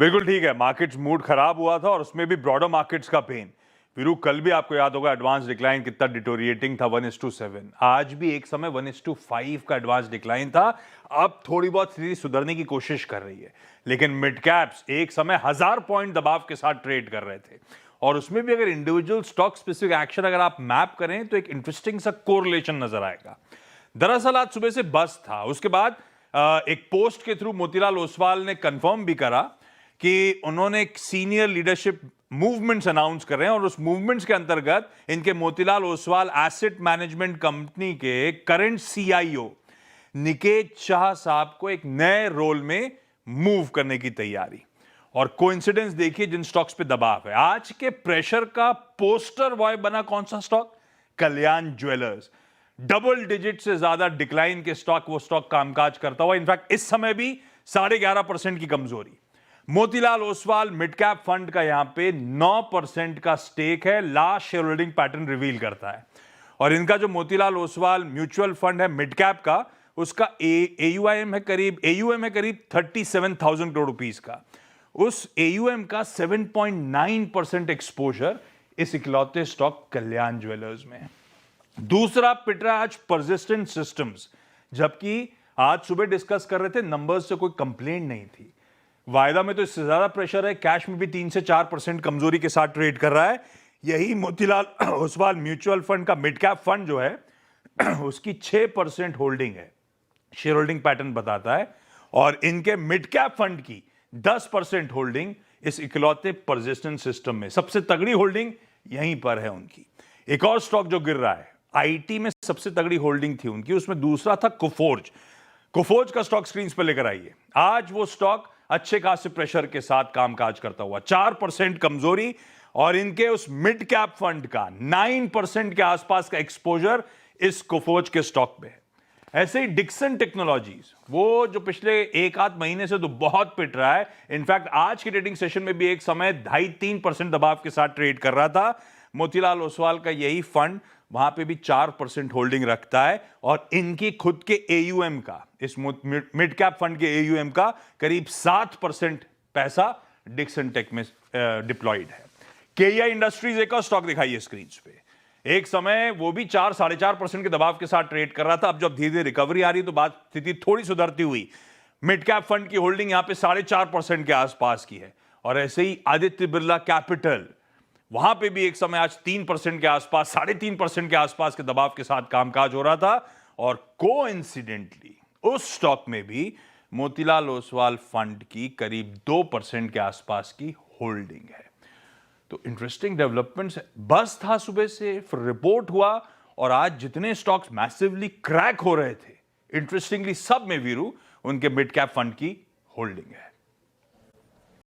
बिल्कुल ठीक है। मार्केट्स मूड खराब हुआ था और उसमें भी ब्रॉडर मार्केट्स का पेन। वीरू, कल भी आपको याद होगा एडवांस डिक्लाइन कितना डिटोरिएटिंग था, 1:7। आज भी एक समय 1:5 का एडवांस डिक्लाइन था। अब थोड़ी बहुत स्थिति सुधरने की कोशिश कर रही है, लेकिन मिड कैप्स एक समय 1000 पॉइंट दबाव के साथ ट्रेड कर रहे थे। और उसमें भी अगर इंडिविजुअल स्टॉक स्पेसिफिक एक्शन अगर आप मैप करें तो एक इंटरेस्टिंग सा कोरिलेशन नजर आएगा। दरअसल आज सुबह से बस था, उसके बाद एक पोस्ट के थ्रू मोतीलाल ओसवाल ने कंफर्म भी करा कि उन्होंने एक सीनियर लीडरशिप मूवमेंट्स अनाउंस कर रहे हैं और उस मूवमेंट्स के अंतर्गत इनके Motilal Oswal asset management company के करंट सीआईओ निकेत शाह साहब को एक नए रोल में मूव करने की तैयारी। और कोइंसिडेंस देखिए जिन स्टॉक्स पे दबाव है, आज के प्रेशर का पोस्टर बॉय बना कौन सा स्टॉक? कल्याण ज्वेलर्स। डबल डिजिट से ज्यादा डिक्लाइन के स्टॉक वो स्टॉक कामकाज करता हुआ, इनफैक्ट इस समय भी 11.5% की कमजोरी। Motilal Oswal mid cap fund का यहां पे 9% का स्टेक है, last share holding pattern reveal करता है। और इनका जो मोतीलाल ओसवाल म्यूचुअल फंड है मिड कैप का, उसका एयूएम है करीब 37,000 करोड़ रुपीस का। उस एयूएम का 7.9% एक्सपोजर इस इकलौते स्टॉक कल्याण ज्वेलर्स में है। दूसरा पिट रहा आज परसिस्टेंट सिस्टम्स, जबकि आज सुबह डिस्कस कर रहे थे नंबर्स से कोई कंप्लेंट नहीं थी। वायदा में तो इससे ज्यादा प्रेशर है, कैश में भी 3 से 4% कमजोरी के साथ ट्रेड कर रहा है। यही मोतीलाल ओसवाल म्यूचुअल फंड का मिड कैप फंड जो है उसकी 6% होल्डिंग है, शेयर होल्डिंग पैटर्न बताता है। और इनके मिड कैप फंड की 10% होल्डिंग इस इकलौते परसिस्टेंट सिस्टम में, सबसे तगड़ी होल्डिंग यहीं पर है उनकी। एक और स्टॉक जो गिर रहा है, आईटी में सबसे तगड़ी होल्डिंग थी उनकी, उसमें दूसरा था कोफोर्ज। कोफोर्ज का स्टॉक स्क्रीन पर लेकर आइए। आज वो स्टॉक अच्छे खासे प्रेशर के साथ कामकाज करता हुआ, 4% कमजोरी। और इनके उस मिड कैप फंड का 9% के आसपास का एक्सपोजर इस कोफोर्ज के स्टॉक पे है। ऐसे ही डिक्सन टेक्नोलॉजीज, वो जो पिछले एक आध महीने से तो बहुत पिट रहा है, इनफैक्ट आज के ट्रेडिंग सेशन में भी एक समय 2.5-3% दबाव के साथ ट्रेड कर रहा था। मोतीलाल ओसवाल का यही फंड वहां पे भी 4% होल्डिंग रखता है। और इनकी खुद के एयूएम का, इस मिड कैप फंड के एयूएम का करीब 7% पैसा डिक्सन टेक में डिप्लॉयड है। केईआई इंडस्ट्रीज एक और स्टॉक दिखाइए स्क्रीन पे। एक समय वो भी 4-4.5% के दबाव के साथ ट्रेड कर रहा था। अब जब धीरे धीरे रिकवरी आ रही तो बात स्थिति थोड़ी सुधरती हुई मिड कैप फंड की होल्डिंग यहां पे 4.5% के आसपास की है। और ऐसे ही आदित्य बिरला कैपिटल, वहां पे भी एक समय आज 3% के आसपास, 3.5% के आसपास के दबाव के साथ कामकाज हो रहा था। और कोइंसिडेंटली उस स्टॉक में भी मोतीलाल ओसवाल फंड की करीब 2% के आसपास की होल्डिंग है। तो इंटरेस्टिंग डेवलपमेंट्स बस था सुबह से, फिर रिपोर्ट हुआ और आज जितने स्टॉक्स मैसिवली क्रैक हो रहे थे, इंटरेस्टिंगली सब में वीरू उनके मिड कैप फंड की होल्डिंग है।